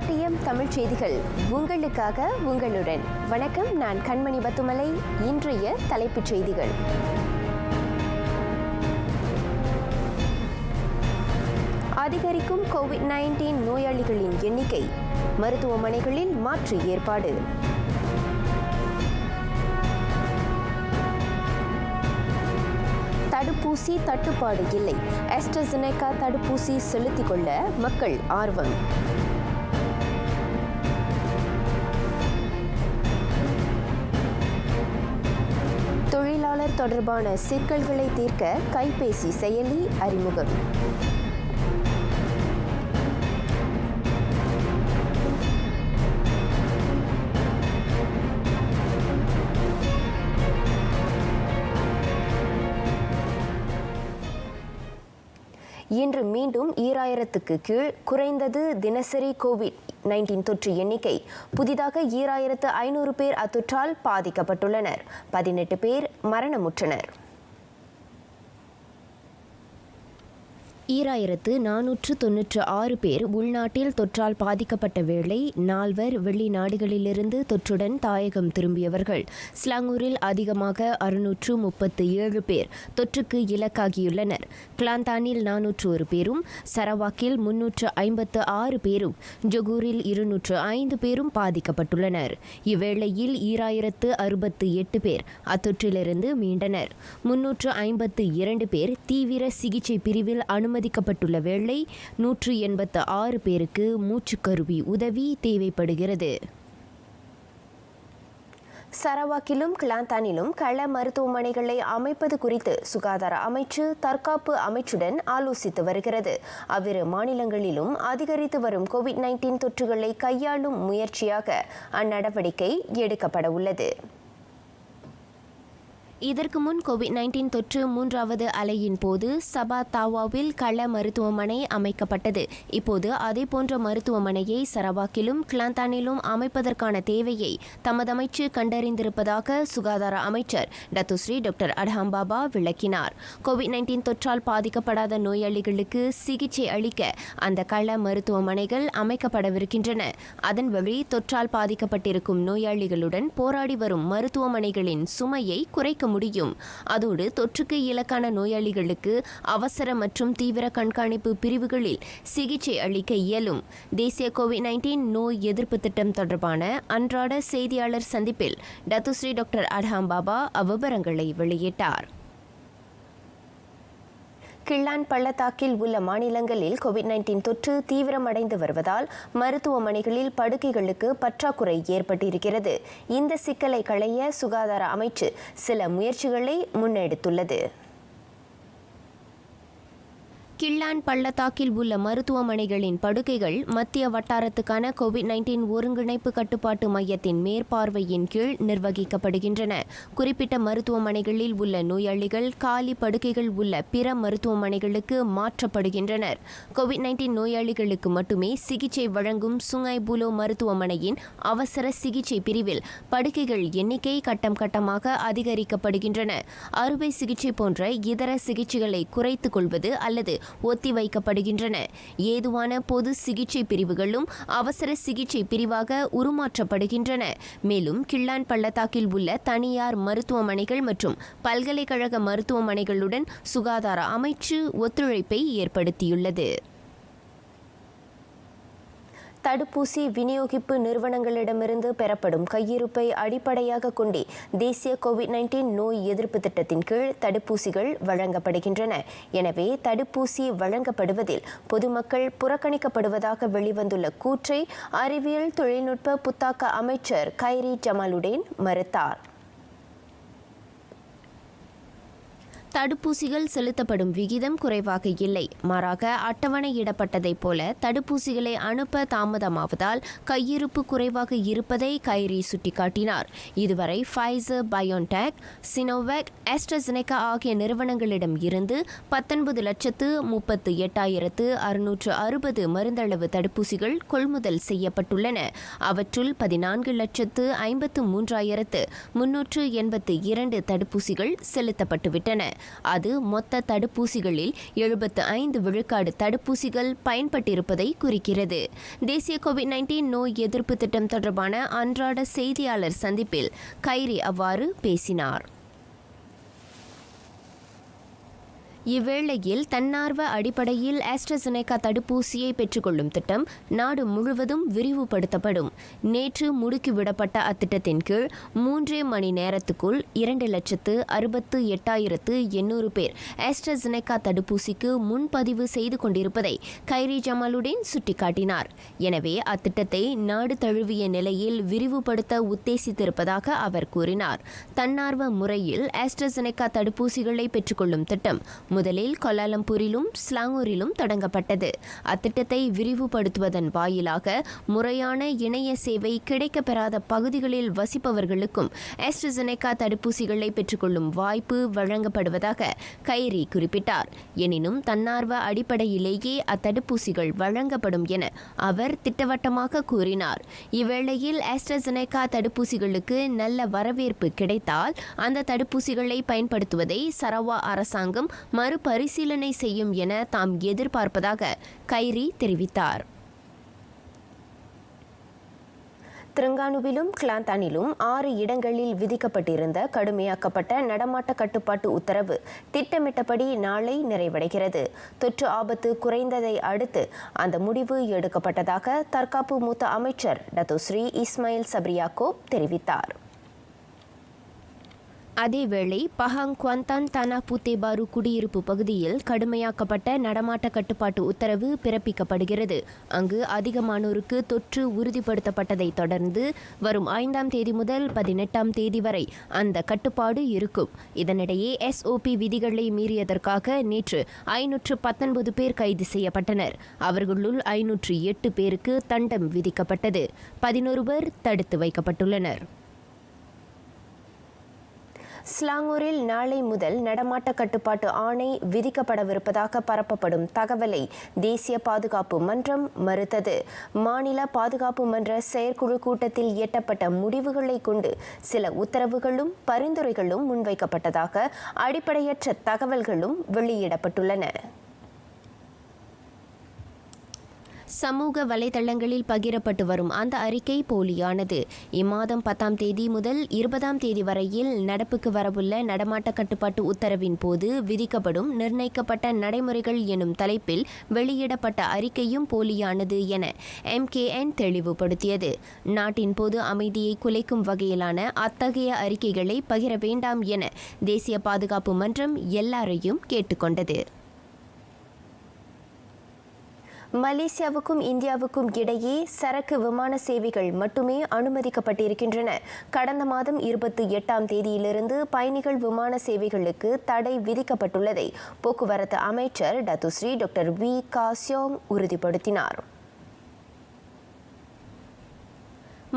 ARTM Tamil செய்திகள் உங்களுக்காக உங்களுடன். வணக்கம், நான் கண்மணி பத்துமலை. இன்றைய தலைப்புச் செய்திகள். அதிகரிக்கும் COVID-19 நோயாளிகளின் எண்ணிக்கை, மருத்துவமனைகளில் மாற்று ஏற்பாடு. தடுப்பூசி தட்டுப்பாடு இல்லை. AstraZeneca தடுப்பூசி செலுத்திக் கொள்ள மக்கள் ஆர்வம். தொழிலாளர் தொடர்பான சிக்கல்களை தீர்க்க கைபேசி செயலி அறிமுகம். இன்று மீண்டும் 2000க்கு கீழ் குறைந்தது தினசரி COVID-19 தொற்று எண்ணிக்கை. புதிதாக 2500 பேர் அத்தொற்றால் பாதிக்கப்பட்டுள்ளனர். 18 பேர் மரணமுற்றனர். 2496 பேர் உள்நாட்டில் தொற்றால் பாதிக்கப்பட்ட வேளை 4 வெளிநாடுகளிலிருந்து தொற்றுடன் தாயகம் திரும்பியவர்கள். ஸ்லாங்கூரில் அதிகமாக 637 பேர் தொற்றுக்கு இலக்காகியுள்ளனர். கிளாந்தானில் 401 பேரும், சரவாக்கில் 356 பேரும், ஜொகூரில் 205 பேரும் பாதிக்கப்பட்டுள்ளனர். இவ்வேளையில் 2068 பேர் அத்தொற்றிலிருந்து மீண்டனர். 352 பேர் தீவிர சிகிச்சை பிரிவில் அனுமதிக்கப்பட்டுள்ள வேளை 186 பேருக்கு மூச்சுக்கருவி உதவி தேவைப்படுகிறது. சரவாக்கிலும் கிளாந்தானிலும் கள மருத்துவமனைகளை அமைப்பது குறித்து சுகாதார அமைச்சு தற்காப்பு அமைச்சுடன் ஆலோசித்து வருகிறது. அவ்விரு மாநிலங்களிலும் அதிகரித்து வரும் COVID-19 தொற்றுகளை கையாளும் முயற்சியாக அந்நடவடிக்கை எடுக்கப்பட உள்ளது. இதற்கு முன் COVID-19 தொற்று 3வது அலையின் போது சபா தாவாவில் கள மருத்துவமனை அமைக்கப்பட்டது. இப்போது அதேபோன்ற மருத்துவமனையை சரவாக்கிலும் கிளாந்தானிலும் அமைப்பதற்கான தேவையை தமது அமைச்சு கண்டறிந்திருப்பதாக சுகாதார அமைச்சர் டத்துஸ்ரீ டாக்டர் அட்ஹாம் பாபா விளக்கினார். COVID-19 தொற்றால் பாதிக்கப்படாத நோயாளிகளுக்கு சிகிச்சை அளிக்க அந்த கள மருத்துவமனைகள் அமைக்கப்படவிருக்கின்றன. அதன் வழி தொற்றால் பாதிக்கப்பட்டிருக்கும் நோயாளிகளுடன் போராடி வரும் மருத்துவமனைகளின் சுமையை குறைக்க முடியும். அதோடு தொற்றுக்கு இலக்கான நோயாளிகளுக்கு அவசர மற்றும் தீவிர கண்காணிப்பு பிரிவுகளில் சிகிச்சை அளிக்க இயலும். தேசிய COVID-19 நோய் எதிர்ப்பு திட்டம் தொடர்பான அன்றாட செய்தியாளர் சந்திப்பில் டத்துஸ்ரீ டாக்டர் அட்ஹாம் பாபா அவ்விவரங்களை வெளியிட்டார். கிள்ளான் பள்ளத்தாக்கில் உள்ள மாநிலங்களில் COVID-19 தொற்று தீவிரமடைந்து வருவதால் மருத்துவமனைகளில் படுக்கைகளுக்கு பற்றாக்குறை ஏற்பட்டிருக்கிறது. இந்த சிக்கலை களைய சுகாதார அமைச்சு சில முயற்சிகளை முன்னெடுத்துள்ளது. கிள்ளான் பள்ளத்தாக்கில் உள்ள மருத்துவமனைகளின் படுக்கைகள் மத்திய வட்டாரத்துக்கான COVID-19 ஒருங்கிணைப்பு கட்டுப்பாட்டு மையத்தின் மேற்பார்வையின் கீழ் நிர்வகிக்கப்படுகின்றன. குறிப்பிட்ட மருத்துவமனைகளில் உள்ள நோயாளிகள் காலி படுக்கைகள் உள்ள பிற மருத்துவமனைகளுக்கு மாற்றப்படுகின்றனர். COVID-19 நோயாளிகளுக்கு மட்டுமே சிகிச்சை வழங்கும் சுங்காய் புலோ மருத்துவமனையின் அவசர சிகிச்சை பிரிவில் படுக்கைகள் எண்ணிக்கை கட்டம் கட்டமாக அதிகரிக்கப்படுகின்றன. அறுவை சிகிச்சை போன்ற இதர சிகிச்சைகளை குறைத்துக் கொள்வது அல்லது ஒத்திவைக்கப்படுகின்றன. ஏதுவான பொது சிகிச்சை பிரிவுகளும் அவசர சிகிச்சை பிரிவாக உருமாற்றப்படுகின்றன. மேலும் கிள்ளான் பள்ளத்தாக்கில் உள்ள தனியார் மருத்துவமனைகள் மற்றும் பல்கலைக்கழக மருத்துவமனைகளுடன் சுகாதார அமைச்சு ஒத்துழைப்பை ஏற்படுத்தியுள்ளது. தடுப்பூசி விநியோகிப்பு நிறுவனங்களிடமிருந்து பெறப்படும் கையிருப்பை அடிப்படையாக கொண்டே தேசிய COVID-19 நோய் எதிர்ப்பு திட்டத்தின் கீழ் தடுப்பூசிகள் வழங்கப்படுகின்றன. எனவே தடுப்பூசி வழங்கப்படுவதில் பொதுமக்கள் புறக்கணிக்கப்படுவதாக வெளிவந்துள்ள கூற்றை அறிவியல் தொழில்நுட்ப புத்தாக்க அமைச்சர் கைரி ஜமாலுடேன் மறுத்தார். தடுப்பூசிகள் செலுத்தப்படும் விகிதம் குறைவாக இல்லை. மாறாக அட்டவணையிடப்பட்டதைப் போல தடுப்பூசிகளை அனுப்ப தாமதமாவதால் கையிருப்பு குறைவாக இருப்பதை கைரி சுட்டிக்காட்டினார். இதுவரை ஃபைசர், பயோன்டெக், சினோவேக், AstraZeneca ஆகிய நிறுவனங்களிடம் இருந்து 19,38,660 மருந்தளவு தடுப்பூசிகள் கொள்முதல் செய்யப்பட்டுள்ளன. அவற்றுள் 14,53,382 தடுப்பூசிகள் செலுத்தப்பட்டுவிட்டன. அது மொத்த தடுப்பூசிகளில் 75 விழுக்காடு தடுப்பூசிகள் பயன்பட்டிருப்பதை குறிக்கிறது. தேசிய கோவிட்-19 நோய் எதிர்ப்பு திட்டம் தொடர்பான அன்றாட செய்தியாளர் சந்திப்பில் கைரி அவ்வாறு பேசினார். இவ்வேளையில் தன்னார்வ அடிப்படையில் ஆஸ்ட்ராசெனேகா தடுப்பூசியை பெற்றுக்கொள்ளும் திட்டம் நாடு முழுவதும் விரிவுபடுத்தப்படும். நேற்று முடுக்கிவிடப்பட்ட அத்திட்டத்தின் கீழ் 3 மணி நேரத்துக்குள் 2,68,800 பேர் ஆஸ்ட்ராசெனேகா தடுப்பூசிக்கு முன்பதிவு செய்து கொண்டிருப்பதை கைரி ஜமாலுடன் சுட்டிக்காட்டினார். எனவே அத்திட்டத்தை நாடு தழுவிய நிலையில் விரிவுபடுத்த உத்தேசித்திருப்பதாக அவர் கூறினார். தன்னார்வ முறையில் ஆஸ்ட்ராசெனேகா தடுப்பூசிகளை பெற்றுக்கொள்ளும் திட்டம் முதலில் கோலாலம்பூரிலும் ஸ்லாங்கூரிலும் தொடங்கப்பட்டது. அத்திட்டத்தை விரிவுபடுத்துவதன் வாயிலாக முறையான இணைய சேவை கிடைக்கப்பெறாத பகுதிகளில் வசிப்பவர்களுக்கும் ஆஸ்ட்ராசெனேகா தடுப்பூசிகளை பெற்றுக்கொள்ளும் வாய்ப்பு வழங்கப்படுவதாக கைரி குறிப்பிட்டார். எனினும் தன்னார்வ அடிப்படையிலேயே அத்தடுப்பூசிகள் வழங்கப்படும் என அவர் திட்டவட்டமாக கூறினார். இவ்வேளையில் ஆஸ்ட்ராசெனேகா தடுப்பூசிகளுக்கு நல்ல வரவேற்பு கிடைத்தால் அந்த தடுப்பூசிகளை பயன்படுத்துவதை சரவா அரசாங்கம் மறுபரிசீலனை செய்யும் என தாம் எதிர்பார்ப்பதாக கைரி தெரிவித்தார். திரங்கானுவிலும் கிளாந்தானிலும் 6 இடங்களில் விதிக்கப்பட்டிருந்த கடுமையாக்கப்பட்ட நடமாட்ட கட்டுப்பாட்டு உத்தரவு திட்டமிட்டபடி நாளை நிறைவடைகிறது. தொற்று ஆபத்து குறைந்ததை அடுத்து அந்த முடிவு எடுக்கப்பட்டதாக தற்காப்பு மூத்த அமைச்சர் டத்தோஸ்ரீ இஸ்மாயில் சப்ரியாக்கோப் தெரிவித்தார். அதேவேளை பஹாங் குவாந்தான் தானா பூத்தேபாரு குடியிருப்பு பகுதியில் கடுமையாக்கப்பட்ட நடமாட்ட கட்டுப்பாட்டு உத்தரவு பிறப்பிக்கப்படுகிறது. அங்கு அதிகமானோருக்கு தொற்று உறுதிப்படுத்தப்பட்டதை தொடர்ந்து வரும் 5ஆம் தேதி முதல் 18ஆம் தேதி வரை அந்த கட்டுப்பாடு இருக்கும். இதனிடையே SOP விதிகளை மீறியதற்காக நேற்று 519 பேர் கைது செய்யப்பட்டனர். அவர்களுள் 508 பேருக்கு தண்டம் விதிக்கப்பட்டது. 11 பேர் தடுத்து வைக்கப்பட்டுள்ளனர். ஸ்லாங்கூரில் நாளை முதல் நடமாட்ட கட்டுப்பாட்டு ஆணை விதிக்கப்படவிருப்பதாக பரப்பப்படும் தகவலை தேசிய பாதுகாப்பு மன்றம் மறுத்தது. மாநில பாதுகாப்பு மன்ற செயற்குழு கூட்டத்தில் எட்டப்பட்ட முடிவுகளை கொண்டு சில உத்தரவுகளும் பரிந்துரைகளும் முன்வைக்கப்பட்டதாக அடிப்படையற்ற தகவல்களும் வெளியிடப்பட்டுள்ளன. சமூக வலைதளங்களில் பகிரப்பட்டு வரும் அந்த அறிக்கை போலியானது. இம்மாதம் 10ஆம் தேதி முதல் 20ஆம் தேதி வரையில் நடப்புக்கு வரவுள்ள நடமாட்ட கட்டுப்பாட்டு உத்தரவின் போது விதிக்கப்படும் நிர்ணயிக்கப்பட்ட நடைமுறைகள் எனும் தலைப்பில் வெளியிடப்பட்ட அறிக்கையும் போலியானது என MKN தெளிவுபடுத்தியது. நாட்டின் பொது அமைதியை குலைக்கும் வகையிலான அத்தகைய அறிக்கைகளை பகிர வேண்டாம் என தேசிய பாதுகாப்பு மன்றம் எல்லாரையும் கேட்டுக்கொண்டது. மலேசியாவுக்கும் இந்தியாவுக்கும் இடையே சரக்கு விமான சேவைகள் மட்டுமே அனுமதிக்கப்பட்டிருக்கின்றன. கடந்த மாதம் 28ஆம் தேதியிலிருந்து பயணிகள் விமான சேவைகளுக்கு தடை விதிக்கப்பட்டுள்ளதை போக்குவரத்து அமைச்சர் டத்துஸ்ரீ டாக்டர் வி காசியோங் உறுதிப்படுத்தினார்.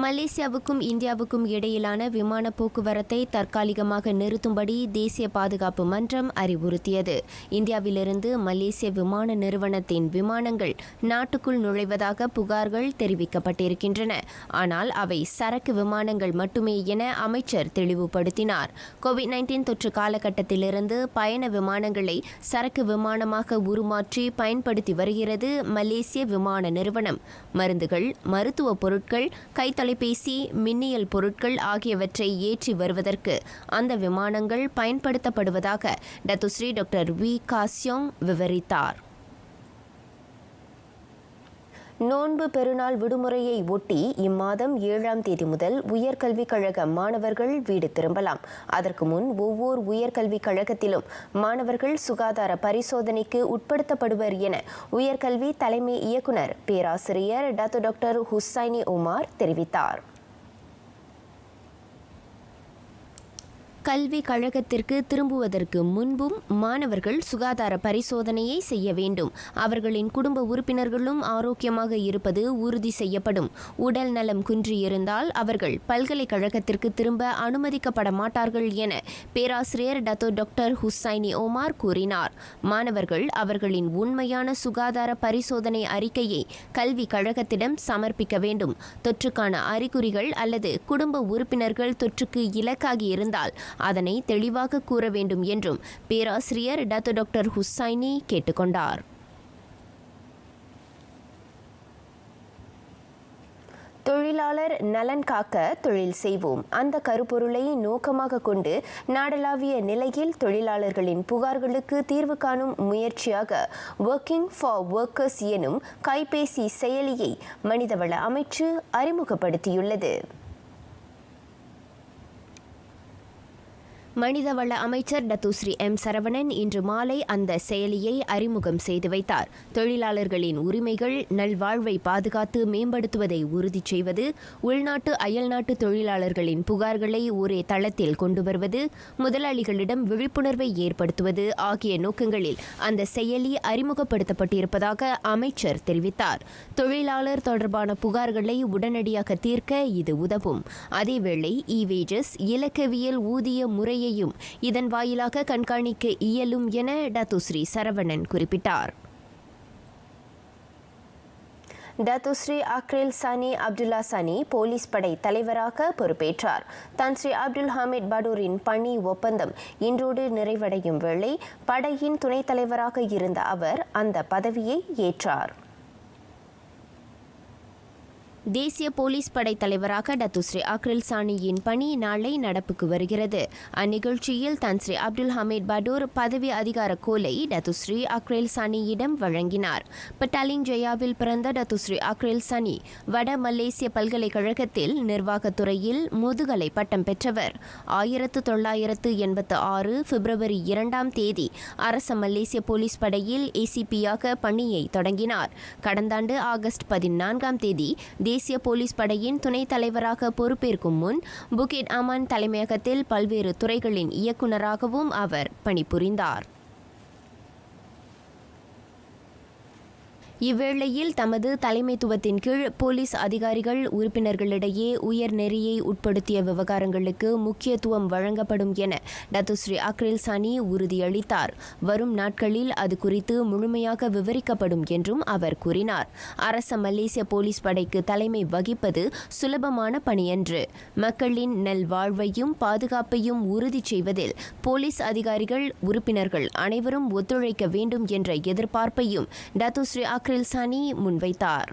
மலேசியாவுக்கும் இந்தியாவுக்கும் இடையிலான விமான போக்குவரத்தை தற்காலிகமாக நிறுத்தும்படி தேசிய பாதுகாப்பு மன்றம் அறிவுறுத்தியது. இந்தியாவிலிருந்து மலேசிய விமான நிறுவனத்தின் விமானங்கள் நாட்டுக்குள் நுழைவதாக புகார்கள் தெரிவிக்கப்பட்டிருக்கின்றன. ஆனால் அவை சரக்கு விமானங்கள் மட்டுமே என அமைச்சர் தெளிவுபடுத்தினார். கோவிட்-19 தொற்று காலகட்டத்திலிருந்து பயண விமானங்களை சரக்கு விமானமாக உருமாற்றி பயன்படுத்தி வருகிறது மலேசிய விமான நிறுவனம். மருந்துகள், மருத்துவ பொருட்கள், கைத்தொலைபேசி, மின்னியல் பொருட்கள் ஆகியவற்றை ஏற்றி வருவதற்கு அந்த விமானங்கள் பயன்படுத்தப்படுவதாக டத்துஸ்ரீ டாக்டர் வி காசியோங் விவரித்தார். நோன்பு பெருநாள் விடுமுறையை ஒட்டி இம்மாதம் 7ஆம் தேதி முதல் உயர்கல்விக் கழக மாணவர்கள் வீடு திரும்பலாம். அதற்கு முன் ஒவ்வொரு உயர்கல்விக் கழகத்திலும் மாணவர்கள் சுகாதார பரிசோதனைக்கு உட்படுத்தப்படுவர் என உயர்கல்வி தலைமை இயக்குனர் பேராசிரியர் டாக்டர் ஹுசைனி உமார் தெரிவித்தார். கல்வி கழகத்திற்கு திரும்புவதற்கு முன்பும் மாணவர்கள் சுகாதார பரிசோதனையை செய்ய வேண்டும். அவர்களின் குடும்ப உறுப்பினர்களும் ஆரோக்கியமாக இருப்பது உறுதி செய்யப்படும். உடல் நலம் குன்றியிருந்தால் அவர்கள் பல்கலைக்கழகத்திற்கு திரும்ப அனுமதிக்கப்பட மாட்டார்கள் என பேராசிரியர் டாக்டர் ஹுசைனி உமார் கூறினார். மாணவர்கள் அவர்களின் உண்மையான சுகாதார பரிசோதனை அறிக்கையை கல்வி கழகத்திடம் சமர்ப்பிக்க வேண்டும். தொற்றுக்கான அறிகுறிகள் அல்லது குடும்ப உறுப்பினர்கள் தொற்றுக்கு இலக்காகி இருந்தால் அதனை தெளிவாக கூற வேண்டும் என்றும் பேராசிரியர் டாக்டர் ஹுசைனி கேட்டுக்கொண்டார். தொழிலாளர் நலன் காக்க தொழில் செய்வோம் அந்த கருப்பொருளை நோக்கமாக கொண்டு நாடளாவிய நிலையில் தொழிலாளர்களின் புகார்களுக்கு தீர்வு காணும் முயற்சியாக ஒர்க்கிங் ஃபார் ஒர்க்கர்ஸ் எனும் கைபேசி செயலியை மனிதவள அமைச்சு அறிமுகப்படுத்தியுள்ளது. மனிதவள அமைச்சர் டத்துஸ்ரீ எம் சரவணன் இன்று மாலை அந்த செயலியை அறிமுகம் செய்து வைத்தார். தொழிலாளர்களின் உரிமைகள் நல்வாழ்வை பாதுகாத்து மேம்படுத்துவதை உறுதி செய்வது, உள்நாட்டு அயல்நாட்டு தொழிலாளர்களின் புகார்களை ஒரே தளத்தில் கொண்டு வருவது, முதலாளிகளிடம் விழிப்புணர்வை ஏற்படுத்துவது ஆகிய நோக்கங்களில் அந்த செயலி அறிமுகப்படுத்தப்பட்டிருப்பதாக அமைச்சர் தெரிவித்தார். தொழிலாளர் தொடர்பான புகார்களை உடனடியாக தீர்க்க இது உதவும். அதேவேளை வேஜஸ் இலக்கவியல் ஊதிய முறையை இதன் வாயிலாக கண்காணிக்க இயலும் என டத்துஸ்ரீ சரவணன் குறிப்பிட்டார். டத்துஸ்ரீ அக்ரில் சனி அப்துல்லா சனி போலீஸ் படை தலைவராக பொறுப்பேற்றார். தன்ஸ்ரீ அப்துல் ஹமீத் படூரின் பணி ஒப்பந்தம் இன்றோடு நிறைவடையும் வேளை படையின் துணைத் தலைவராக இருந்த அவர் அந்த பதவியை ஏற்றார். தேசிய போலீஸ் படை தலைவராக டத்துஸ்ரீ அக்ரில் சானியின் பணி நாளை நடப்புக்கு வருகிறது. அந்நிகழ்ச்சியில் தன்ஸ்ரீ அப்துல் ஹமீத் படூர் பதவி அதிகார கோலை டத்துஸ்ரீ அக்ரில் சானியிடம் வழங்கினார். பட்டாலிங் ஜெயாவில் பிறந்த டத்துஸ்ரீ அக்ரில் சானி வட மலேசிய பல்கலைக்கழகத்தில் நிர்வாகத்துறையில் முதுகலை பட்டம் பெற்றவர். 1986 பிப்ரவரி 2 அரச மலேசிய போலீஸ் படையில் ஏசிபியாக பணியை தொடங்கினார். கடந்த ஆண்டு ஆகஸ்ட் 14 தேசிய போலீஸ் படையின் துணைத் தலைவராக பொறுப்பேற்கும் முன் புகிட் அமான் தலைமையகத்தில் பல்வேறு துறைகளின் இயக்குநராகவும் அவர் பணிபுரிந்தார். இவ்வேளையில் தமது தலைமைத்துவத்தின் கீழ் போலீஸ் அதிகாரிகள் உறுப்பினர்களிடையே உயர் நெறியை உட்படுத்திய விவகாரங்களுக்கு முக்கியத்துவம் வழங்கப்படும் என டத்துஸ்ரீ அக்ரில் சானி உறுதியளித்தார். வரும் நாட்களில் அது குறித்து முழுமையாக விவரிக்கப்படும் என்றும் அவர் கூறினார். அரச மலேசிய போலீஸ் படைக்கு தலைமை வகிப்பது சுலபமான பணியன்று. மக்களின் நல்வாழ்வையும் பாதுகாப்பையும் உறுதி செய்வதில் போலீஸ் அதிகாரிகள் உறுப்பினர்கள் அனைவரும் ஒத்துழைக்க வேண்டும் என்ற எதிர்பார்ப்பையும் டத்துஸ்ரீ அக்ரில் சானி முன்வைத்தார்.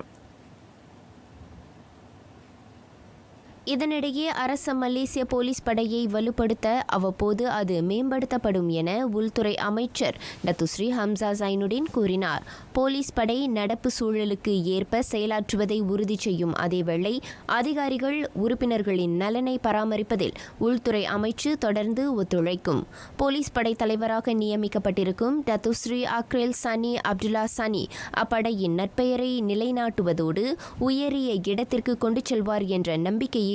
இதனிடையே அரச மலேசிய போலீஸ் படையை வலுப்படுத்த அவ்வப்போது அது மேம்படுத்தப்படும் என உள்துறை அமைச்சர் டத்துஸ்ரீ ஹம்சா ஜைனுடின் கூறினார். போலீஸ் படை நடப்பு சூழலுக்கு ஏற்ப செயலாற்றுவதை உறுதி செய்யும் அதேவேளை அதிகாரிகள் உறுப்பினர்களின் நலனை பராமரிப்பதில் உள்துறை அமைச்சு தொடர்ந்து ஒத்துழைக்கும். போலீஸ் படை தலைவராக நியமிக்கப்பட்டிருக்கும் டத்துஸ்ரீ அக்ரில் சனி அப்துல்லா சனி அப்படையின் நற்பெயரை நிலைநாட்டுவதோடு உயரிய இடத்திற்கு கொண்டு செல்வார் என்ற நம்பிக்கையை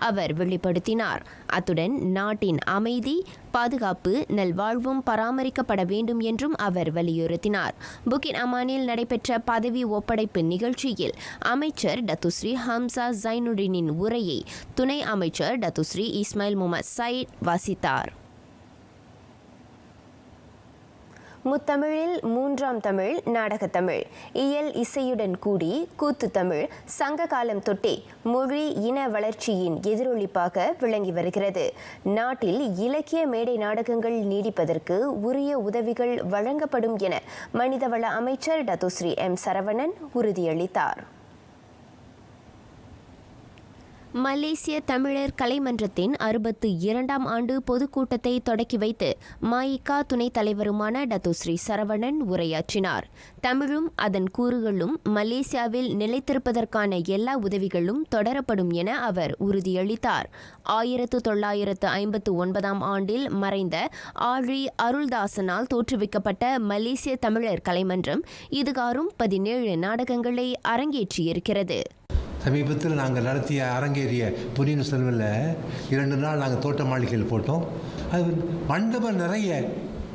அவர் வெளிப்படுத்தினார். அத்துடன் நாட்டின் அமைதி, பாதுகாப்பு, நல்வாழ்வும் பராமரிக்கப்பட வேண்டும் என்றும் அவர் வலியுறுத்தினார். புகிட் அமானில் நடைபெற்ற பதவி ஒப்படைப்பு நிகழ்ச்சியில் அமைச்சர் டத்துஸ்ரீ ஹம்சா ஜைனுடினின் உரையை துணை அமைச்சர் டத்துஸ்ரீ இஸ்மாயில் முகமது சயிட் வாசித்தார். முத்தமிழில் 3ஆம் தமிழ் நாடகத்தமிழ், இயல் இசையுடன் கூடி கூத்து தமிழ் சங்க காலம் தொட்டே மொழி இன வளர்ச்சியின் எதிரொலிப்பாக விளங்கி வருகிறது. நாட்டில் இலக்கிய மேடை நாடகங்கள் நீடிப்பதற்கு உரிய உதவிகள் வழங்கப்படும் என மனிதவள அமைச்சர் டத்துஸ்ரீ எம் சரவணன் உறுதியளித்தார். மலேசிய தமிழர் கலைமன்றத்தின் 62ஆம் ஆண்டு பொதுக்கூட்டத்தை தொடக்கி வைத்து மாயிகா துணைத் தலைவருமான டத்துஸ்ரீ சரவணன் உரையாற்றினார். தமிழும் அதன் கூறுகளும் மலேசியாவில் நிலைத்திருப்பதற்கான எல்லா உதவிகளும் தொடரப்படும் என அவர் உறுதியளித்தார். 1959ஆம் ஆண்டில் மறைந்த ஆழி அருள்தாசனால் தோற்றுவிக்கப்பட்ட மலேசிய தமிழர் கலைமன்றம் இதுகாரும் 17 நாடகங்களை அரங்கேற்றியிருக்கிறது. சமீபத்தில் நாங்கள் நடத்திய அரங்கேறிய பொன்னியின் செல்வனில் 2 நாள் நாங்கள் தோட்ட மாளிகையில் போட்டோம். அது மண்டபம் நிறைய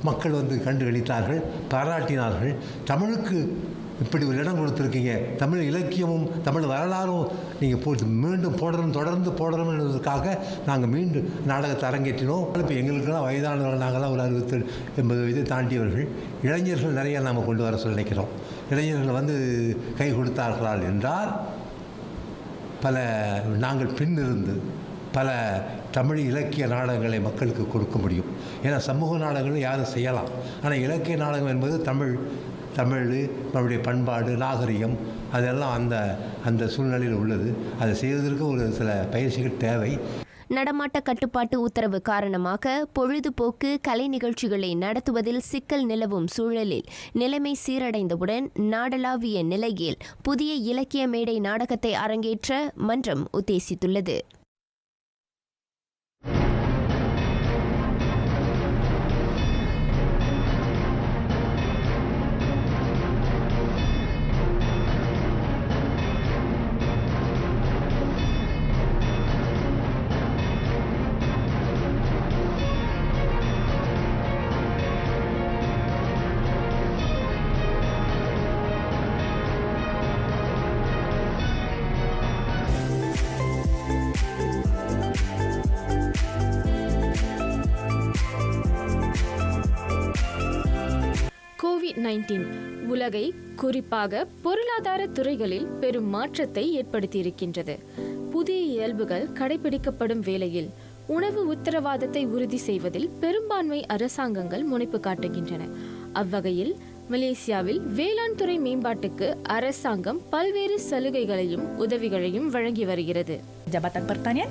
மக்கள் வந்து கண்டுகளித்தார்கள், பாராட்டினார்கள். தமிழுக்கு இப்படி ஒரு இடம் கொடுத்துருக்கீங்க, தமிழ் இலக்கியமும் தமிழ் வரலாறும் நீங்கள் மீண்டும் தொடர்ந்து போடணும் என்பதற்காக நாங்கள் மீண்டும் நாடகத்தை அரங்கேற்றினோம். இப்போ எங்களுக்கெல்லாம் வயதானவர்கள், நாங்களாம் ஒரு 60-80 வயதை தாண்டியவர்கள், இளைஞர்கள் நிறைய நாம் கொண்டு வர சொல்லி நினைக்கிறோம். இளைஞர்கள் வந்து கை கொடுத்தார்களால் என்றால் நாங்கள் பின்னிருந்து பல தமிழ் இலக்கிய நாடகங்களை மக்களுக்கு கொடுக்க முடியும். ஏன்னா சமூக நாடகங்கள் யாரும் செய்யலாம், ஆனால் இலக்கிய நாடகம் என்பது தமிழ், நம்முடைய பண்பாடு, நாகரிகம் அதெல்லாம் அந்த சூழ்நிலையில் உள்ளது. அதை செய்வதற்கு ஒரு சில பயிற்சிகள் தேவை. நடமாட்ட கட்டுப்பாட்டு உத்தரவு காரணமாக பொழுதுபோக்கு கலை நிகழ்ச்சிகளை நடத்துவதில் சிக்கல் நிலவும் சூழலில் நிலைமை சீரடைந்தவுடன் நாடளாவிய நிலையில் புதிய இலக்கிய மேடை நாடகத்தை அரங்கேற்ற மன்றம் உத்தேசித்துள்ளது. COVID-19 உலகை குறிப்பாக பொருளாதார துறைகளில் பெரும் மாற்றத்தை ஏற்படுத்தியிருக்கின்றது. புதிய இயல்புகள் கடைபிடிக்கப்படும் வேளையில் உணவு உத்தரவாதத்தை உறுதி செய்வதில் பெரும்பான்மை அரசாங்கங்கள் முனைப்பு காட்டுகின்றன. அவ்வகையில் மலேசியாவில் வேளாண் துறை மேம்பாட்டுக்கு அரசாங்கம் பல்வேறு சலுகைகளையும் உதவிகளையும் வழங்கி வருகிறது. Jabatan Pertanian,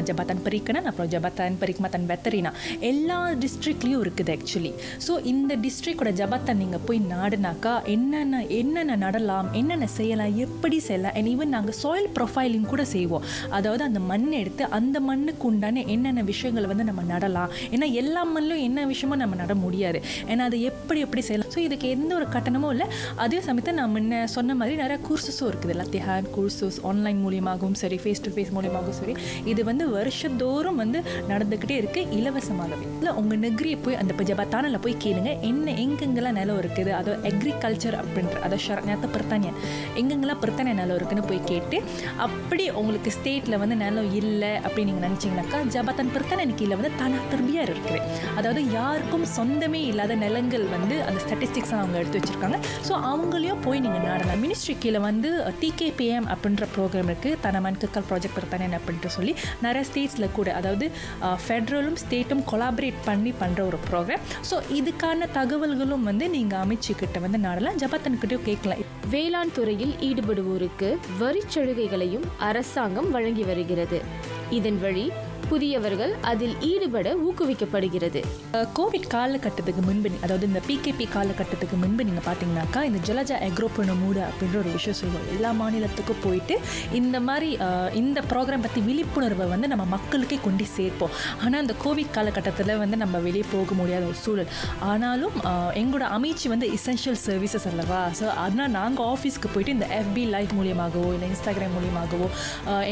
Jabatan Perikanan, அப்புறம் Jabatan Perkhidmatan Veterina எல்லா டிஸ்ட்ரிக்ட்லேயும் இருக்குது ஆக்சுவலி. ஸோ இந்த டிஸ்ட்ரிக்டோட ஜபத்தன் நீங்கள் போய் நாடுனாக்கா என்னென்ன நடலாம், என்னென்ன செய்யலாம், எப்படி செய்யலாம், அண்ட் ஈவன் நாங்கள் சாயில் ப்ரொஃபைலிங் கூட செய்வோம். அதாவது அந்த மண் எடுத்து அந்த மண்ணுக்கு உண்டான என்னென்ன விஷயங்களை வந்து நம்ம நடலாம். ஏன்னா எல்லா மண்ணிலும் என்ன விஷயமும் நம்ம நட முடியாது. ஏன்னா அதை எப்படி செய்யலாம். ஸோ இதுக்கு எந்த ஒரு கட்டணமும் இல்லை. அதே சமயத்தில் நான் முன்ன சொன்ன மாதிரி நிறையா கோர்சஸும் இருக்குது. லத்திஹான் கோர்சஸ் ஆன்லைன் மூலியமாகவும் சரி, ஃபேஸ் டு ஃபேஸ் மூலியமாகவும் சரி, இது வந்து வருஷத்தோறும் வந்து நடந்துக்கிட்டே இருக்கு இலவசமாகவே. இல்லை உங்கள் நெகிரியை போய் அந்த ஜபத்தானில் போய் கேளுங்க, எங்கெங்கெல்லாம் நிலம் இருக்குது, அதாவது அக்ரிகல்ச்சர் அப்படின்ற அதை ஞாத்த பிரத்தானியன் எங்கெங்கெல்லாம் பிரத்தானிய நிலம் இருக்குன்னு போய் கேட்டு, அப்படி உங்களுக்கு ஸ்டேட்டில் வந்து நிலம் இல்லை அப்படின்னு நீங்கள் நினச்சிங்கனாக்கா ஜபத்தான் பிரத்தானியன் கீழே வந்து தனா தர்பியார் இருக்குது. அதாவது யாருக்கும் சொந்தமே இல்லாத நிலங்கள் வந்து அந்த ஸ்டாட்டிஸ்டிக்ஸ் அவங்க எடுத்து வச்சுருக்காங்க. ஸோ அவங்களையும் போய் நீங்கள் நாடலாம். மினிஸ்ட்ரி கீழே வந்து TKPM அப்படின்ற ப்ரோக்ராம் இருக்குது, தனமன் கிக்கல் ப்ராஜெக்ட் பிரத்தானியன் அப்படின்ட்டு சொல்லி நிறைய ஸ்டேட்ஸில் கூட, அதாவது ஃபெட்ரலும் ஸ்டேட்டும் கொலாபரேட் பண்ணி பண்ணுற ஒரு ப்ரோக்ராம். ஸோ இதுக்கான தகவல்களும் வந்து நீங்கள் அமைச்சுக்கிட்ட வந்து நாடலாம், ஜபத்தன்கிட்டையும் கேட்கலாம். வேளாண் துறையில் ஈடுபடுவோருக்கு வரிச் சலுகைகளையும் அரசாங்கம் வழங்கி வருகிறது. இதன் வழி புதியவர்கள் அதில் ஈடுபட ஊக்குவிக்கப்படுகிறது. கோவிட் காலகட்டத்துக்கு முன்பு, அதாவது இந்த PKP காலகட்டத்துக்கு முன்பு நீங்கள் பார்த்தீங்கன்னாக்கா இந்த ஜலஜா எக்ரோபனமூடு அப்படின்ற ஒரு விஷயம் சொல்லுவோம். எல்லா மாநிலத்துக்கும் போயிட்டு இந்த மாதிரி இந்த ப்ரோக்ராம் பற்றி விழிப்புணர்வை வந்து நம்ம மக்களுக்கே கொண்டு சேர்ப்போம். ஆனால் இந்த கோவிட் காலகட்டத்தில் வந்து நம்ம வெளியே போக முடியாத ஒரு சூழல். ஆனாலும் எங்களோட அமைச்சு வந்து எசென்ஷியல் சர்வீசஸ் அல்லவா. ஸோ அதனால் நாங்கள் ஆஃபீஸ்க்கு போயிட்டு இந்த FB லைவ் மூலியமாகவோ இல்லை இன்ஸ்டாகிராம் மூலியமாகவோ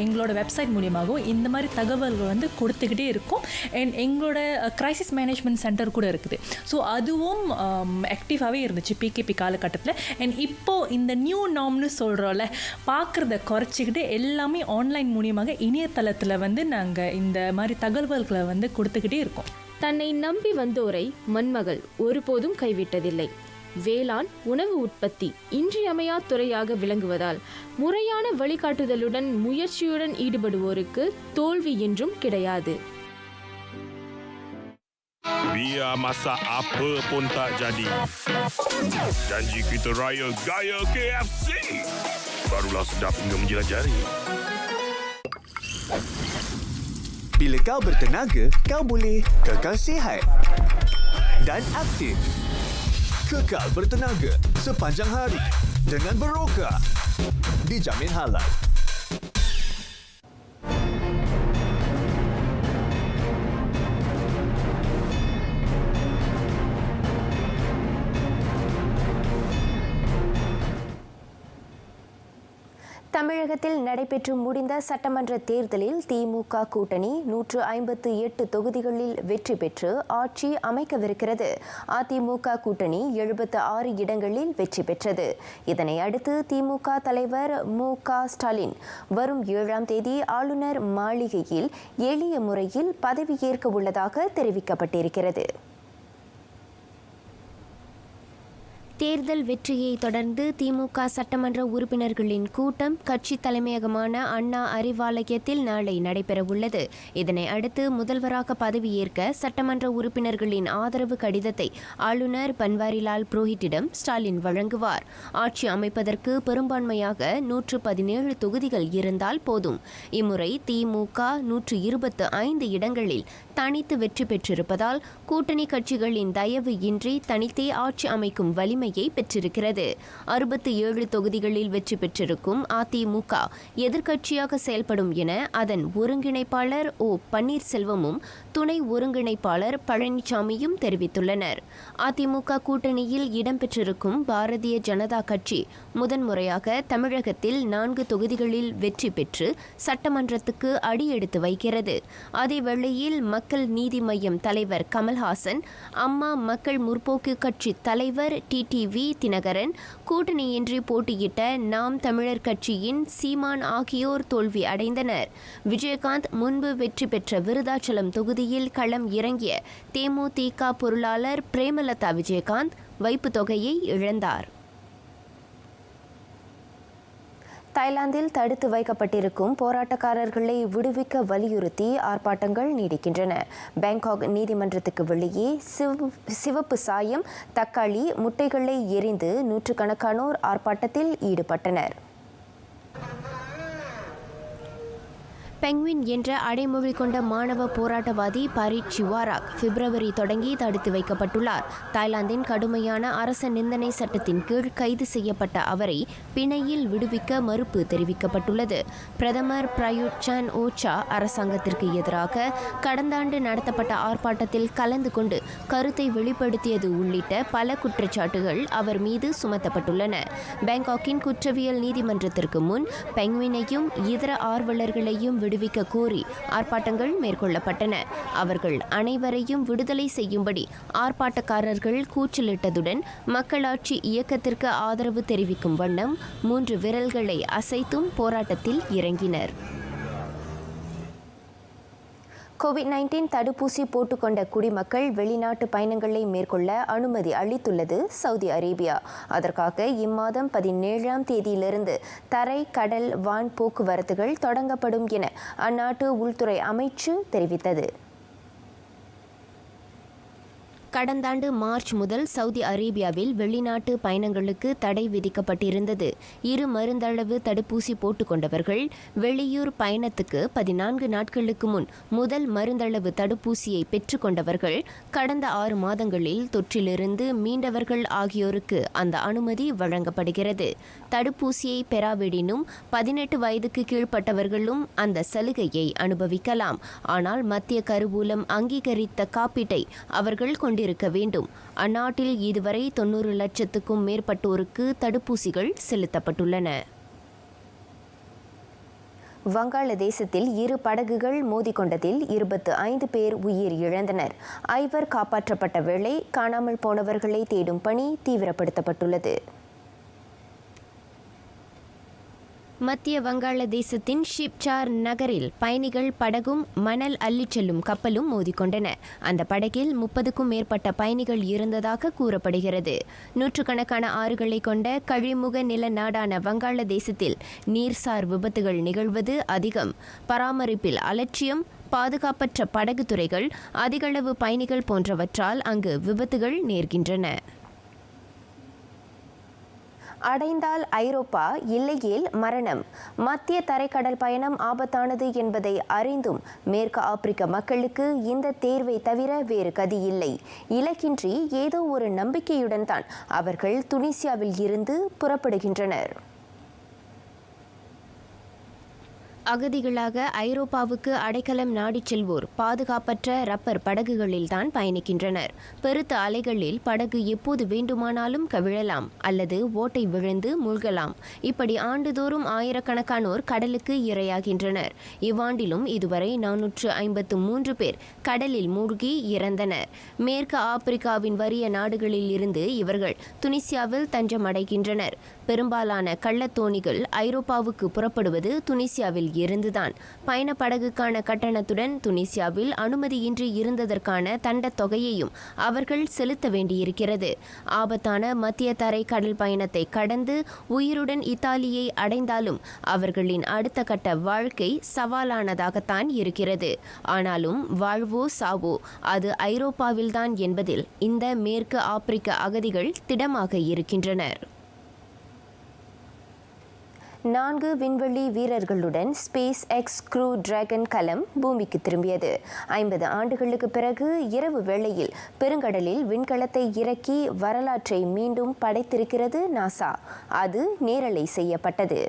எங்களோட வெப்சைட் மூலியமாகவோ இந்த மாதிரி தகவல்கள் வந்து கொடுத்துக்கிட்டே இருக்கும். அண்ட் எங்களோட கிரைசிஸ் மேனேஜ்மெண்ட் சென்டர் கூட இருக்குது. ஸோ அதுவும் ஆக்டிவாகவே இருந்துச்சு PKP காலகட்டத்தில். அண்ட் இப்போது இந்த நியூ நார்ம்னு சொல்கிறோம்ல, பார்க்குறத குறைச்சிக்கிட்டு எல்லாமே ஆன்லைன் மூலியமாக இணையதளத்தில் வந்து நாங்கள் இந்த மாதிரி தகவல்களை வந்து கொடுத்துக்கிட்டே இருக்கோம். தன்னை நம்பி வந்தோரை மண்மகள் ஒருபோதும் கைவிட்டதில்லை. வேளாண் உணவு உற்பத்தி இன்றியமையா துறையாக விளங்குவதால் முறையான வழிகாட்டுதலுடன் முயற்சியுடன் ஈடுபடுவோருக்கு தோல்வி என்றும் கிடையாது. Biar masak apa pun tak jadi. Janji kita raya gaya KFC. Barulah sedap hingga menjilat jari. Bila kau bertenaga, kau boleh kekal sihat dan aktif. Kekal bertenaga sepanjang hari dengan Berokah. Dijamin halal. தமிழகத்தில் நடைபெற்று முடிந்த சட்டமன்ற தேர்தலில் திமுக கூட்டணி 158 தொகுதிகளில் வெற்றி பெற்று ஆட்சி அமைக்கவிருக்கிறது. அதிமுக கூட்டணி 76 இடங்களில் வெற்றி பெற்றது. இதனை அடுத்து திமுக தலைவர் மு.க. ஸ்டாலின் வரும் 7ஆம் தேதி ஆளுநர் மாளிகையில் எளிய முறையில் பதவியேற்க உள்ளதாக தெரிவிக்கப்பட்டிருக்கிறது. தேர்தல் வெற்றியை தொடர்ந்து திமுக சட்டமன்ற உறுப்பினர்களின் கூட்டம் கட்சி தலைமையகமான அண்ணா அறிவாலயத்தில் நாளை நடைபெறவுள்ளது. இதனை அடுத்து முதல்வராக பதவியேற்க சட்டமன்ற உறுப்பினர்களின் ஆதரவு கடிதத்தை ஆளுநர் பன்வாரிலால் புரோஹித்திடம் ஸ்டாலின் வழங்குவார். ஆட்சி அமைப்பதற்கு பெரும்பான்மையாக 117 தொகுதிகள் இருந்தால் போதும். இம்முறை திமுக 125 இடங்களில் தனித்து வெற்றி பெற்றிருப்பதால் கூட்டணி கட்சிகளின் தயவு இன்றி தனித்தே ஆட்சி அமைக்கும் வலிமையை பெற்றிருக்கிறது. 67 தொகுதிகளில் வெற்றி பெற்றிருக்கும் அதிமுக எதிர்க்கட்சியாக செயல்படும் என அதன் ஒருங்கிணைப்பாளர் ஓ பன்னீர்செல்வமும் துணை ஒருங்கிணைப்பாளர் பழனிசாமியும் தெரிவித்துள்ளனர். அதிமுக கூட்டணியில் இடம்பெற்றிருக்கும் பாரதிய ஜனதா கட்சி முதன்முறையாக தமிழகத்தில் 4 தொகுதிகளில் வெற்றி பெற்று சட்டமன்றத்துக்கு அடியெடுத்து வைக்கிறது. அதேவேளையில் மக்கள் நீதி மய்யம் தலைவர் கமல்ஹாசன், அம்மா மக்கள் முற்போக்கு கட்சி தலைவர் டிடிவி தினகரன், கூட்டணியின்றி போட்டியிட்ட நாம் தமிழர் கட்சியின் சீமான் ஆகியோர் தோல்வி அடைந்தனர். விஜயகாந்த் முன்பு வெற்றி பெற்ற விருதாச்சலம் தொகுதியில் களம் இறங்கிய தேமுதிக பொருளாளர் பிரேமலதா விஜயகாந்த் வைப்பு தொகையை இழந்தார். தாய்லாந்தில் தடுத்து வைக்கப்பட்டிருக்கும் போராட்டக்காரர்களை விடுவிக்க வலியுறுத்தி ஆர்ப்பாட்டங்கள் நீடிக்கின்றன. பேங்காக் நீதிமன்றத்துக்கு வெளியே சிவப்பு சாயம், தக்காளி, முட்டைகளை எரிந்து நூற்றுக்கணக்கானோர் ஆர்ப்பாட்டத்தில் ஈடுபட்டனர். பெங்குவின் என்ற அடைமொழி கொண்ட மாணவ போராட்டவாதி பரீட் சிவாராக் பிப்ரவரி தொடங்கி தடுத்து வைக்கப்பட்டுள்ளார். தாய்லாந்தின் கடுமையான அரச நிந்தனை சட்டத்தின் கீழ் கைது செய்யப்பட்ட அவரை பிணையில் விடுவிக்க மறுப்பு தெரிவிக்கப்பட்டுள்ளது. பிரதமர் பிரயுட் சான் ஓச்சா அரசாங்கத்திற்கு எதிராக கடந்த ஆண்டு நடத்தப்பட்ட ஆர்ப்பாட்டத்தில் கலந்து கொண்டு கருத்தை வெளிப்படுத்தியது உள்ளிட்ட பல குற்றச்சாட்டுகள் அவர் மீது சுமத்தப்பட்டுள்ளன. பேங்காக்கின் குற்றவியல் நீதிமன்றத்திற்கு முன் பெங்குவினையும் இதர ஆர்வலர்களையும் விடுவிக்க கோரி ஆர்ப்பாட்டங்கள் மேற்கொள்ளப்பட்டன. அவர்கள் அனைவரையும் விடுதலை செய்யும்படி ஆர்ப்பாட்டக்காரர்கள் கூச்சலிட்டதுடன் மக்களாட்சி இயக்கத்திற்கு ஆதரவு தெரிவிக்கும் வண்ணம் 3 விரல்களை அசைத்தும் போராட்டத்தில் இறங்கினர். கோவிட்-19 தடுப்பூசி போட்டுக்கொண்ட குடிமக்கள் வெளிநாட்டு பயணங்களை மேற்கொள்ள அனுமதி அளித்துள்ளது சவுதி அரேபியா. அதற்காக இம்மாதம் 17ஆம் தேதியிலிருந்து தரை, கடல், வான் போக்குவரத்துகள் தொடங்கப்படும் என அந்நாட்டு உள்துறை அமைச்சு தெரிவித்தது. கடந்த ஆண்டு மார்ச் முதல் சவுதி அரேபியாவில் வெளிநாட்டு பயணங்களுக்கு தடை விதிக்கப்பட்டிருந்தது. 2 மருந்தளவு தடுப்பூசி போட்டுக்கொண்டவர்கள் வெளியூர் பயணத்துக்கு 14 நாட்களுக்கு முன் முதல் மருந்தளவு தடுப்பூசியை பெற்றுக்கொண்டவர்கள், கடந்த 6 மாதங்களில் தொற்றிலிருந்து மீண்டவர்கள் ஆகியோருக்கு அந்த அனுமதி வழங்கப்படுகிறது. தடுப்பூசியை பெறாவிடினும் 18 வயதுக்கு கீழ்ப்பட்டவர்களும் அந்த சலுகையை அனுபவிக்கலாம். ஆனால் மத்திய கருவூலம் அங்கீகரித்த காப்பீட்டை அவர்கள் கொண்டிருக்க வேண்டும். அந்நாட்டில் இதுவரை 90 லட்சத்துக்கும் மேற்பட்டோருக்கு தடுப்பூசிகள் செலுத்தப்பட்டுள்ளன. வங்காளதேசத்தில் 2 படகுகள் மோதிக்கொண்டதில் 25 பேர் உயிர் இழந்தனர். 5 காப்பாற்றப்பட்ட வேளை காணாமல் போனவர்களை தேடும் பணி தீவிரப்படுத்தப்பட்டுள்ளது. மத்திய வங்காளதேசத்தின் ஷிப்சார் நகரில் பயணிகள் படகும் மணல் அள்ளிச் செல்லும் கப்பலும் மோதிக்கொண்டன. அந்த படகில் 30க்கும் மேற்பட்ட பயணிகள் இருந்ததாக கூறப்படுகிறது. நூற்றுக்கணக்கான ஆறுகளை கொண்ட கழிமுக நில நாடான வங்காளதேசத்தில் நீர்சார் விபத்துகள் நிகழ்வது அதிகம். பராமரிப்பில் அலட்சியம், பாதுகாப்பற்ற படகு துறைகள், அதிகளவு பயணிகள் போன்றவற்றால் அங்கு விபத்துகள் நேர்கின்றன. அடைந்தால் ஐரோப்பா, இல்லையேல் மரணம். மத்திய தரைக்கடல் பயணம் ஆபத்தானது என்பதை அறிந்தும் மேற்கு ஆப்பிரிக்க மக்களுக்கு இந்த தேர்வை தவிர வேறு கதி இல்லை. இலக்கின்றி ஏதோ ஒரு நம்பிக்கையுடன் தான் அவர்கள் துனிசியாவில் இருந்து புறப்படுகின்றனர். அகதிகளாக ஐரோப்பாவுக்கு அடைக்கலம் நாடிச் செல்வோர் பாதுகாப்பற்ற ரப்பர் படகுகளில்தான் பயணிக்கின்றனர். பெருத்த அலைகளில் படகு எப்போது வேண்டுமானாலும் கவிழலாம் அல்லது ஓட்டை விழுந்து மூழ்கலாம். இப்படி ஆண்டுதோறும் ஆயிரக்கணக்கானோர் கடலுக்கு இரையாகின்றனர். இவ்வாண்டிலும் இதுவரை 453 பேர் கடலில் மூழ்கி இறந்தனர். மேற்கு ஆப்பிரிக்காவின் வறிய நாடுகளில் இருந்து இவர்கள் துனிசியாவில் தஞ்சமடைகின்றனர். பெரும்பாலான கள்ளத்தோணிகள் ஐரோப்பாவுக்கு புறப்படுவது துனிசியாவில் இருந்துதான். பயண படகுக்கான கட்டணத்துடன் துனிசியாவில் அனுமதியின்றி இருந்ததற்கான தண்டத் தொகையையும் அவர்கள் செலுத்த வேண்டியிருக்கிறது. ஆபத்தான மத்திய தரை கடல் பயணத்தை கடந்து உயிருடன் இத்தாலியை அடைந்தாலும் அவர்களின் அடுத்த கட்ட வாழ்க்கை சவாலானதாகத்தான் இருக்கிறது. ஆனாலும் வாழ்வோ சாவோ அது ஐரோப்பாவில்தான் என்பதில் இந்த மேற்கு ஆப்பிரிக்க அகதிகள் திடமாக இருக்கின்றனர். 4 விண்வெளி வீரர்களுடன் ஸ்பேஸ் எக்ஸ் க்ரூ டிராகன் கலம் பூமிக்கு திரும்பியது. 50 ஆண்டுகளுக்கு பிறகு இரவு வேளையில் பெருங்கடலில் விண்கலத்தை இறக்கி வரலாற்றை மீண்டும் படைத்திருக்கிறது நாசா. அது நேரலை செய்யப்பட்டது.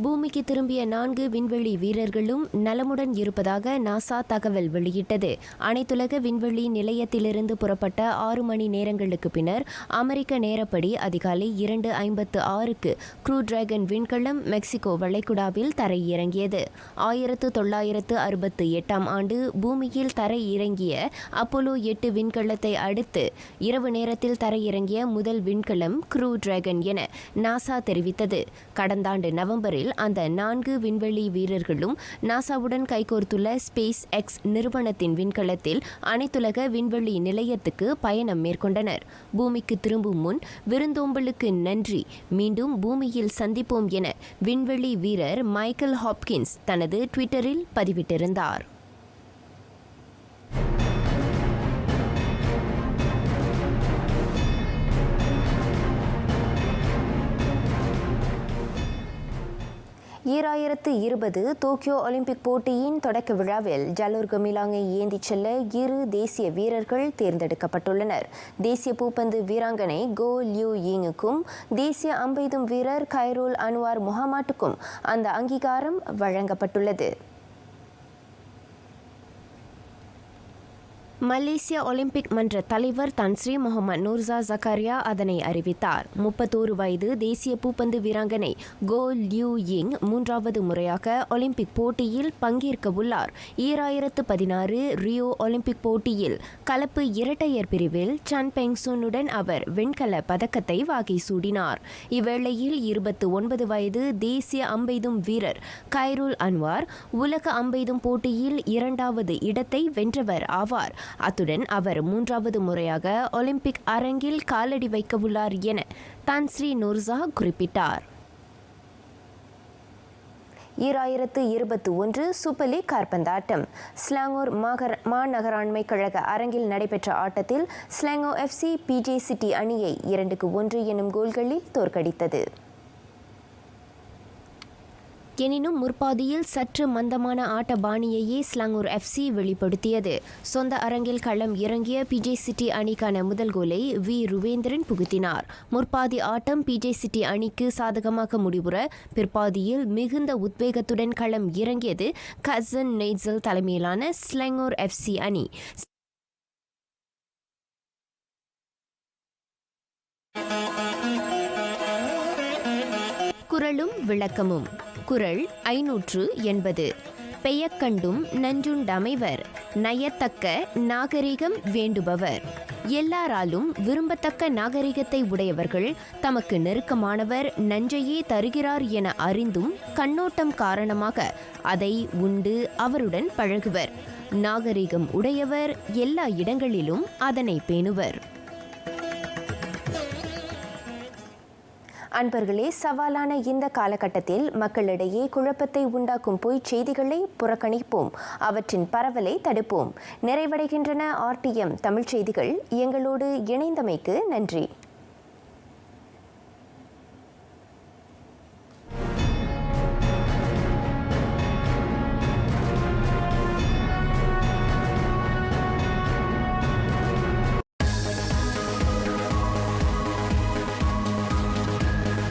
பூமிக்கு திரும்பிய 4 விண்வெளி வீரர்களும் நலமுடன் இருப்பதாக நாசா தகவல் வெளியிட்டது. அனைத்துலக விண்வெளி நிலையத்திலிருந்து புறப்பட்ட 6 மணி நேரங்களுக்கு பின்னர் அமெரிக்க நேரப்படி அதிகாலை 2:56க்கு க்ரூ டிராகன் விண்கலம் மெக்சிகோ வளைகுடாவில் தரையிறங்கியது. 1968 ஆண்டு பூமியில் தரையிறங்கிய அப்போலோ 8 விண்கலத்தை அடுத்து இரவு நேரத்தில் தரையிறங்கிய முதல் விண்கலம் க்ரூ டிராகன் என நாசா தெரிவித்தது. கடந்த ஆண்டு நவம்பரில் அந்த 4 விண்வெளி வீரர்களும் நாசாவுடன் கைகோர்த்துள்ள ஸ்பேஸ் எக்ஸ் நிறுவனத்தின் விண்கலத்தில் அனைத்துலக விண்வெளி நிலையத்துக்கு பயணம் மேற்கொண்டனர். பூமிக்கு திரும்பும் முன் விருந்தோம்பலுக்கு நன்றி, மீண்டும் பூமியில் சந்திப்போம் என விண்வெளி வீரர் மைக்கேல் ஹாப்கின்ஸ் தனது ட்விட்டரில் பதிவிட்டிருந்தார். டோக்கியோ ஒலிம்பிக் போட்டியின் தொடக்க விழாவில் ஜலோர் கமிலாங்கை ஏந்திச் செல்ல 2 தேசிய வீரர்கள் தேர்ந்தெடுக்கப்பட்டுள்ளனர். தேசிய பூப்பந்து வீராங்கனை கோ லியூ யிங்குக்கும் தேசிய அம்பெய்தும் வீரர் கைரோல் அன்வார் முஹம்மட்டுக்கும் அந்த அங்கீகாரம் வழங்கப்பட்டுள்ளது. மலேசிய ஒலிம்பிக் மன்ற தலைவர் தன் ஸ்ரீ முகமது நூர்சா ஜக்காரியா அதனை அறிவித்தார். 31 வயது தேசிய பூப்பந்து வீராங்கனை கோ லியூ யிங் 3வது முறையாக ஒலிம்பிக் போட்டியில் பங்கேற்க உள்ளார். 2016 ரியோ ஒலிம்பிக் போட்டியில் கலப்பு இரட்டையர் பிரிவில் சன் பெங்சுனுடன் அவர் வெண்கல பதக்கத்தை வாகை சூடினார். இவ்வேளையில் 29 வயது தேசிய அம்பெய்தும் வீரர் கைரோல் அன்வார் உலக அம்பெய்தும் போட்டியில் 2வது இடத்தை வென்றவர் ஆவார். அத்துடன் அவர் 3வது முறையாக ஒலிம்பிக் அரங்கில் காலடி வைக்கவுள்ளார் என தான் ஸ்ரீ நூர்சா குறிப்பிட்டார். 2021 சூப்பர் லீக் காற்பந்தாட்டம். ஸ்லாங்கூர் மாநகராண்மை கழக அரங்கில் நடைபெற்ற ஆட்டத்தில் ஸ்லாங்கோ FC PJ சிட்டி அணியை 2-1 எனும் கோல்களில் தோற்கடித்தது. எனினும் முற்பாதியில் சற்று மந்தமான ஆட்ட பாணியையே ஸ்லாங்கூர் FC வெளிப்படுத்தியது. சொந்த அரங்கில் களம் இறங்கிய PJ சிட்டி அணிக்கான முதல் கோலை வி ருவேந்திரன் புகுத்தினார். முற்பாதி ஆட்டம் PJ சிட்டி அணிக்கு சாதகமாக முடிவுற பிற்பாதியில் மிகுந்த உத்வேகத்துடன் களம் இறங்கியது கசன் நெய்ட்ஸல் தலைமையிலான ஸ்லாங்கூர் FC அணி. குரலும் விளக்கமும். குரல் 580. பெயக்கண்டும் நஞ்சுண்டமைவர் நயத்தக்க நாகரிகம் வேண்டுபவர். எல்லாராலும் விரும்பத்தக்க நாகரிகத்தை உடையவர்கள் தமக்கு நெருக்கமானவர் நஞ்சையே தருகிறார் என அறிந்தும் கண்ணோட்டம் காரணமாக அதை உண்டு அவருடன் பழகுவர். நாகரிகம் உடையவர் எல்லா இடங்களிலும் அதனை பேணுவர். அன்பர்களே, சவாலான இந்த காலகட்டத்தில் மக்களிடையே குழப்பத்தை உண்டாக்கும் பொய்ச் செய்திகளை புறக்கணிப்போம், அவற்றின் பரவலை தடுப்போம். நிறைவடைகின்றன RTM தமிழ் செய்திகள். எங்களோடு இணைந்தமைக்கு நன்றி.